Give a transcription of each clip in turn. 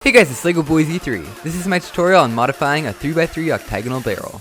Hey guys, it's LEGO Boys E3. This is my tutorial on modifying a 3x3 octagonal barrel.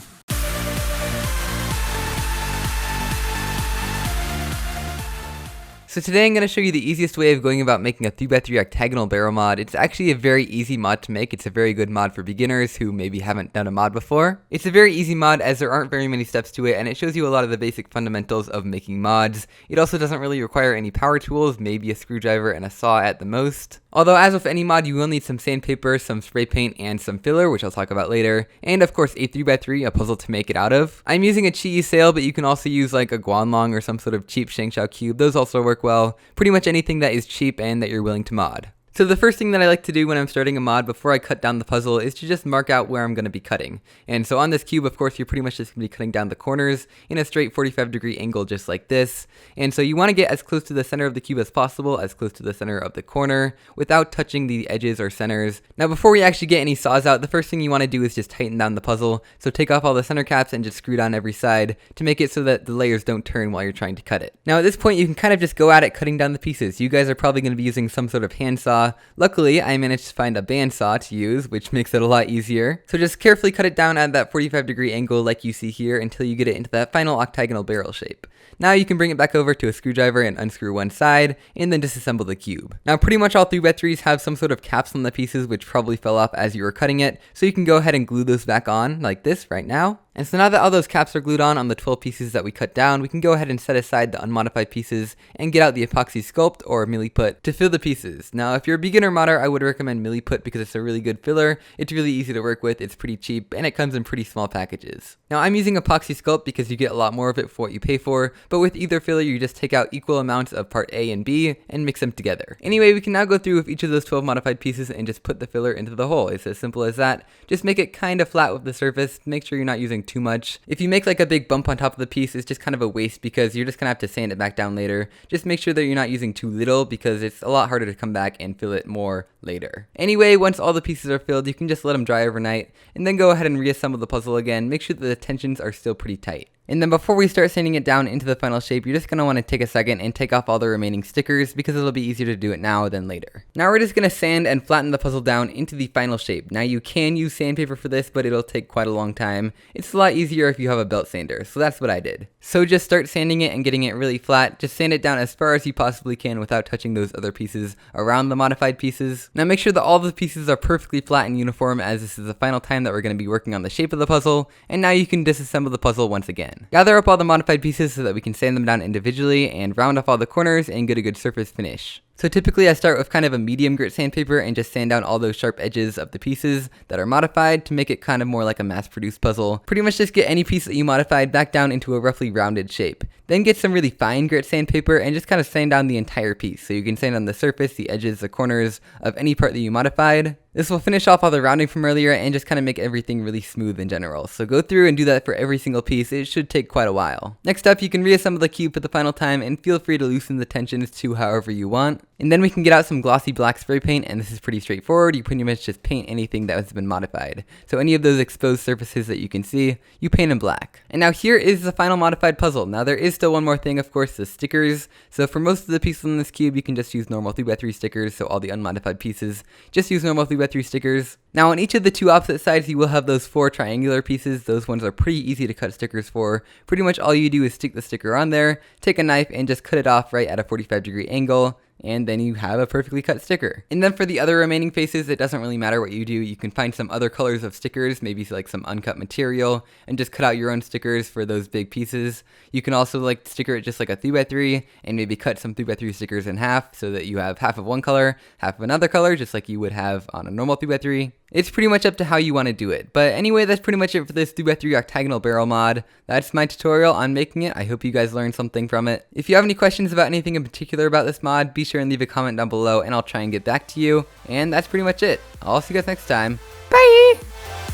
So today I'm going to show you the easiest way of going about making a 3x3 octagonal barrel mod. It's actually a very easy mod to make. It's a very good mod for beginners who maybe haven't done a mod before. It's a very easy mod as there aren't very many steps to it, and it shows you a lot of the basic fundamentals of making mods. It also doesn't really require any power tools, maybe a screwdriver and a saw at the most. Although as with any mod, you will need some sandpaper, some spray paint, and some filler, which I'll talk about later, and of course a 3x3, a puzzle to make it out of. I'm using a cheese sail, but you can also use like a guanlong or some sort of cheap Shangshao cube. Those also work well. Pretty much anything that is cheap and that you're willing to mod. So the first thing that I like to do when I'm starting a mod before I cut down the puzzle is to just mark out where I'm going to be cutting. And so on this cube, of course, you're pretty much just going to be cutting down the corners in a straight 45-degree angle just like this. And so you want to get as close to the center of the cube as possible, as close to the center of the corner, without touching the edges or centers. Now before we actually get any saws out, the first thing you want to do is just tighten down the puzzle. So take off all the center caps and just screw down every side to make it so that the layers don't turn while you're trying to cut it. Now at this point, you can kind of just go at it cutting down the pieces. You guys are probably going to be using some sort of handsaw. Luckily, I managed to find a bandsaw to use, which makes it a lot easier. So just carefully cut it down at that 45-degree angle like you see here until you get it into that final octagonal barrel shape. Now you can bring it back over to a screwdriver and unscrew one side, and then disassemble the cube. Now pretty much all 3x3s have some sort of caps on the pieces which probably fell off as you were cutting it, so you can go ahead and glue those back on like this right now. And so now that all those caps are glued on the 12 pieces that we cut down, we can go ahead and set aside the unmodified pieces and get out the epoxy sculpt or milliput to fill the pieces. Now if you're a beginner modder, I would recommend milliput because it's a really good filler. It's really easy to work with, it's pretty cheap, and it comes in pretty small packages. Now I'm using epoxy sculpt because you get a lot more of it for what you pay for, but with either filler you just take out equal amounts of part A and B and mix them together. Anyway, we can now go through with each of those 12 modified pieces and just put the filler into the hole. It's as simple as that. Just make it kind of flat with the surface, make sure you're not using too much. If you make like a big bump on top of the piece, it's just kind of a waste because you're just gonna have to sand it back down later. Just make sure that you're not using too little because it's a lot harder to come back and fill it more later. Anyway, once all the pieces are filled, you can just let them dry overnight and then go ahead and reassemble the puzzle again. Make sure that the tensions are still pretty tight. And then before we start sanding it down into the final shape, you're just going to want to take a second and take off all the remaining stickers because it'll be easier to do it now than later. Now we're just going to sand and flatten the puzzle down into the final shape. Now you can use sandpaper for this, but it'll take quite a long time. It's a lot easier if you have a belt sander, so that's what I did. So just start sanding it and getting it really flat. Just sand it down as far as you possibly can without touching those other pieces around the modified pieces. Now make sure that all the pieces are perfectly flat and uniform as this is the final time that we're going to be working on the shape of the puzzle, and now you can disassemble the puzzle once again. Gather up all the modified pieces so that we can sand them down individually and round off all the corners and get a good surface finish. So typically I start with kind of a medium grit sandpaper and just sand down all those sharp edges of the pieces that are modified to make it kind of more like a mass-produced puzzle. Pretty much just get any piece that you modified back down into a roughly rounded shape. Then get some really fine grit sandpaper and just kind of sand down the entire piece. So you can sand on the surface, the edges, the corners of any part that you modified. This will finish off all the rounding from earlier and just kind of make everything really smooth in general. So go through and do that for every single piece. It should take quite a while. Next up, you can reassemble the cube for the final time and feel free to loosen the tensions to however you want. And then we can get out some glossy black spray paint, and this is pretty straightforward. You pretty much just paint anything that has been modified. So any of those exposed surfaces that you can see, you paint in black. And now here is the final modified puzzle. Now there is still one more thing, of course, the stickers. So for most of the pieces on this cube, you can just use normal 3x3 stickers. So all the unmodified pieces, just use normal 3x3 stickers. Now on each of the two opposite sides, you will have those 4 triangular pieces. Those ones are pretty easy to cut stickers for. Pretty much all you do is stick the sticker on there, take a knife, and just cut it off right at a 45-degree angle. And then you have a perfectly cut sticker. And then for the other remaining faces, it doesn't really matter what you do. You can find some other colors of stickers, maybe like some uncut material, and just cut out your own stickers for those big pieces. You can also like sticker it just like a 3x3 and maybe cut some 3x3 stickers in half so that you have half of one color, half of another color, just like you would have on a normal 3x3. It's pretty much up to how you want to do it. But anyway, that's pretty much it for this 3x3 octagonal barrel mod. That's my tutorial on making it. I hope you guys learned something from it. If you have any questions about anything in particular about this mod, be sure and leave a comment down below and I'll try and get back to you. And that's pretty much it. I'll see you guys next time. Bye!